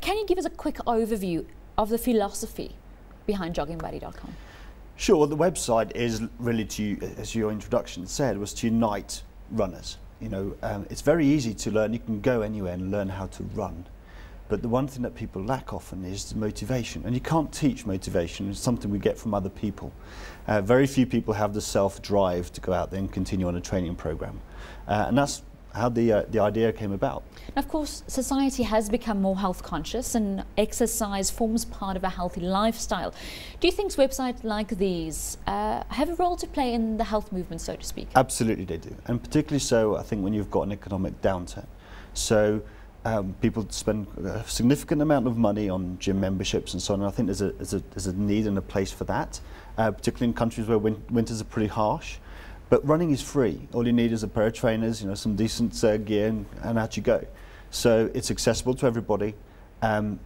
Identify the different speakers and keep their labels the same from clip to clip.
Speaker 1: can you give us a quick overview of the philosophy behind joggingbuddy.com?
Speaker 2: Sure. Well, the website is really to, as your introduction said, was to unite runners. You know, it's very easy to learn. You can go anywhere and learn how to run. But the one thing that people lack often is the motivation. And you can't teach motivation. It's something we get from other people. Very few people have the self-drive to go out there and continue on a training program. And that's how the idea came about.
Speaker 1: Now, of course, society has become more health conscious and exercise forms part of a healthy lifestyle. Do you think websites like these have a role to play in the health movement, so to speak?
Speaker 2: Absolutely they do. And particularly so, I think, when you've got an economic downturn. So people spend a significant amount of money on gym memberships and so on. And I think there's a need and a place for that, particularly in countries where winters are pretty harsh. But running is free. All you need is a pair of trainers, you know, some decent gear, and out you go. So it's accessible to everybody. And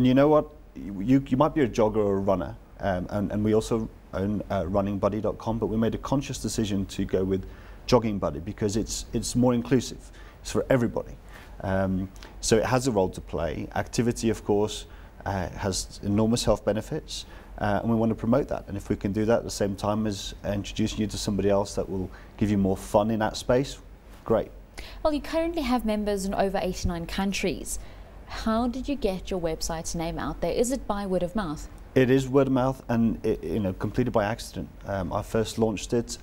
Speaker 2: you know what? You might be a jogger or a runner, and we also own runningbuddy.com, but we made a conscious decision to go with Jogging Buddy because it's more inclusive. It's for everybody. So it has a role to play. Activity, of course, has enormous health benefits. And we want to promote that, and if we can do that at the same time as introducing you to somebody else that will give you more fun in that space, great.
Speaker 1: Well, you currently have members in over 89 countries. How did you get your website's name out there? Is it by word of mouth?
Speaker 2: It is word of mouth, and completed by accident. I first launched it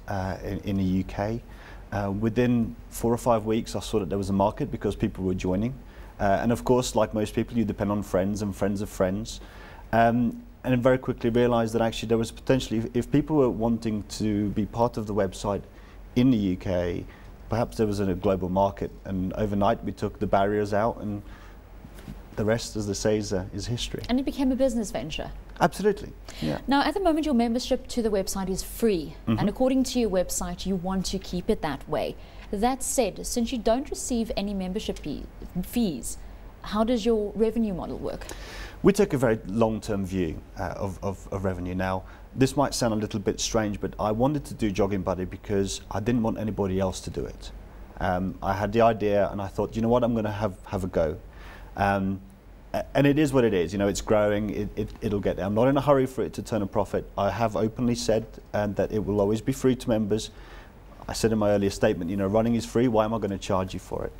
Speaker 2: in the UK. Within 4 or 5 weeks, I saw that there was a market because people were joining. And of course, like most people, you depend on friends and friends of friends. And then very quickly realised that actually there was potentially, if people were wanting to be part of the website in the UK, perhaps there was a global market. And overnight we took the barriers out, and the rest, as they say, is history.
Speaker 1: And it became a business venture.
Speaker 2: Absolutely, yeah.
Speaker 1: Now, at the moment, your membership to the website is free. And according to your website, you want to keep it that way. That said, since you don't receive any membership fees, how does your revenue model work?
Speaker 2: We take a very long-term view of revenue. Now, this might sound a little bit strange, but I wanted to do Jogging Buddy because I didn't want anybody else to do it. I had the idea, and I thought, you know what, I'm going to have a go. And it is what it is. You know, it's growing. It'll get there. I'm not in a hurry for it to turn a profit. I have openly said that it will always be free to members. I said in my earlier statement, you know, running is free. Why am I going to charge you for it?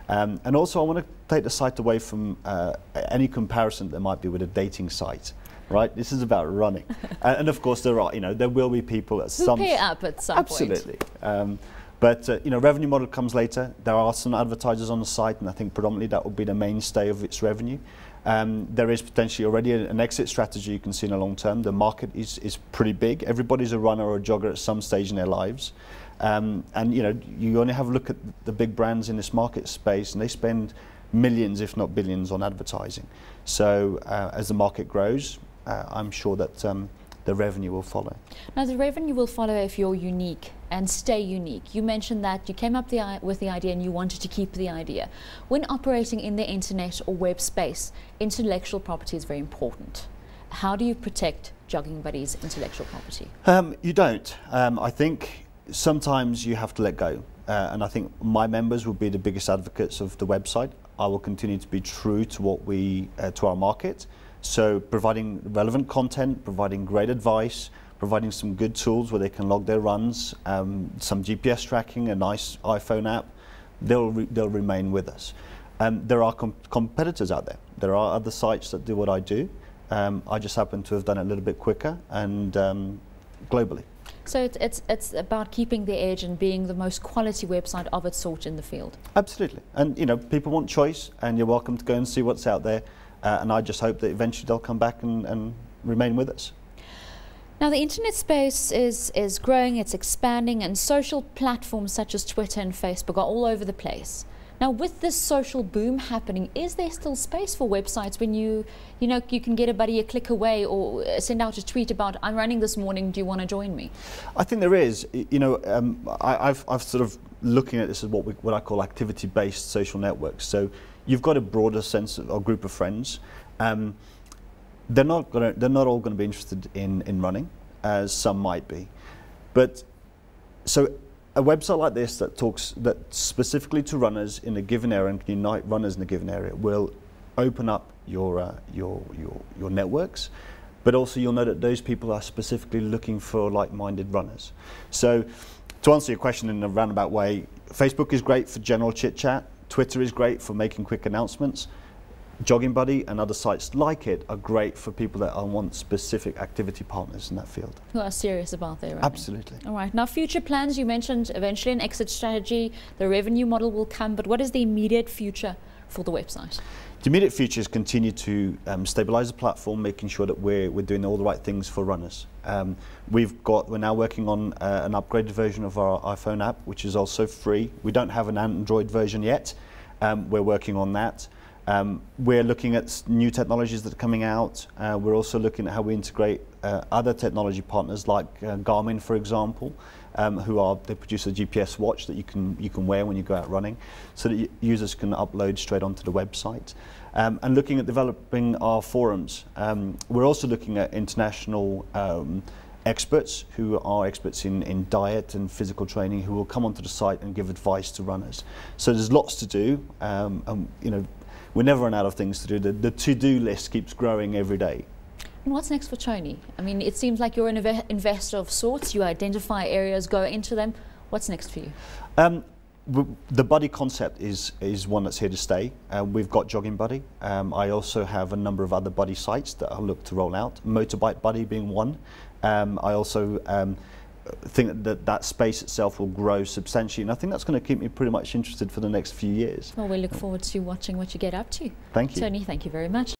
Speaker 2: And also, I want to take the site away from any comparison there might be with a dating site, right? This is about running. And of course, there will be people at some
Speaker 1: pay up at some point.
Speaker 2: Absolutely. But revenue model comes later. There are some advertisers on the site, and I think predominantly that will be the mainstay of its revenue. There is potentially already an exit strategy you can see in the long term. The market is pretty big. Everybody's a runner or a jogger at some stage in their lives. And you only have a look at the big brands in this market space, and they spend millions, if not billions, on advertising. So as the market grows, I'm sure that the revenue will follow.
Speaker 1: Now, the revenue will follow if you're unique and stay unique. You mentioned that you came up with the idea and you wanted to keep the idea. When operating in the internet or web space, intellectual property is very important. How do you protect Jogging Buddy's intellectual property?
Speaker 2: You don't. I think sometimes you have to let go, and I think my members will be the biggest advocates of the website. I will continue to be true to what to our market, so providing relevant content, providing great advice, providing some good tools where they can log their runs, some GPS tracking, a nice iPhone app. They'll remain with us. There are competitors out there. There are other sites that do what I do. I just happen to have done it a little bit quicker and globally.
Speaker 1: So it's about keeping the edge and being the most quality website of its sort in the field.
Speaker 2: Absolutely. And people want choice, and you're welcome to go and see what's out there. And I just hope that eventually they'll come back and remain with us.
Speaker 1: Now, the internet space is growing, it's expanding, and social platforms such as Twitter and Facebook are all over the place. Now, with this social boom happening, is there still space for websites when you can get a buddy a click away or send out a tweet about, I'm running this morning, do you want to join me?
Speaker 2: I think there is. I've sort of looking at this as what I call activity-based social networks. So you've got a broader sense of, or group of friends. They're not all going to be interested in running, as some might be. But so a website like this that specifically to runners in a given area and can unite runners in a given area will open up your networks, but also you'll know that those people are specifically looking for like-minded runners. So to answer your question in a roundabout way, Facebook is great for general chit-chat, Twitter is great for making quick announcements, Jogging Buddy and other sites like it are great for people that want specific activity partners in that field.
Speaker 1: Who are serious about their running.
Speaker 2: Absolutely.
Speaker 1: All right. Now, future plans, you mentioned eventually an exit strategy, the revenue model will come, but what is the immediate future for the website?
Speaker 2: The immediate future is continue to stabilize the platform, making sure that we're doing all the right things for runners. We're now working on an upgraded version of our iPhone app, which is also free. We don't have an Android version yet. We're working on that. We're looking at new technologies that are coming out. We're also looking at how we integrate other technology partners like Garmin, for example, they produce a GPS watch that you can wear when you go out running, so that users can upload straight onto the website. And looking at developing our forums. We're also looking at international experts who are experts in diet and physical training, who will come onto the site and give advice to runners. So there's lots to do. We never run out of things to do. The to-do list keeps growing every day.
Speaker 1: And what's next for Tony? I mean, it seems like you're an investor of sorts. You identify areas, go into them. What's next for you?
Speaker 2: The buddy concept is one that's here to stay. We've got Jogging Buddy. I also have a number of other buddy sites that I'll look to roll out, Motorbike Buddy being one. I also think that space itself will grow substantially, and I think that's going to keep me pretty much interested for the next few years.
Speaker 1: Well, we look forward to watching what you get up to.
Speaker 2: Thank you.
Speaker 1: Tony, thank you very much.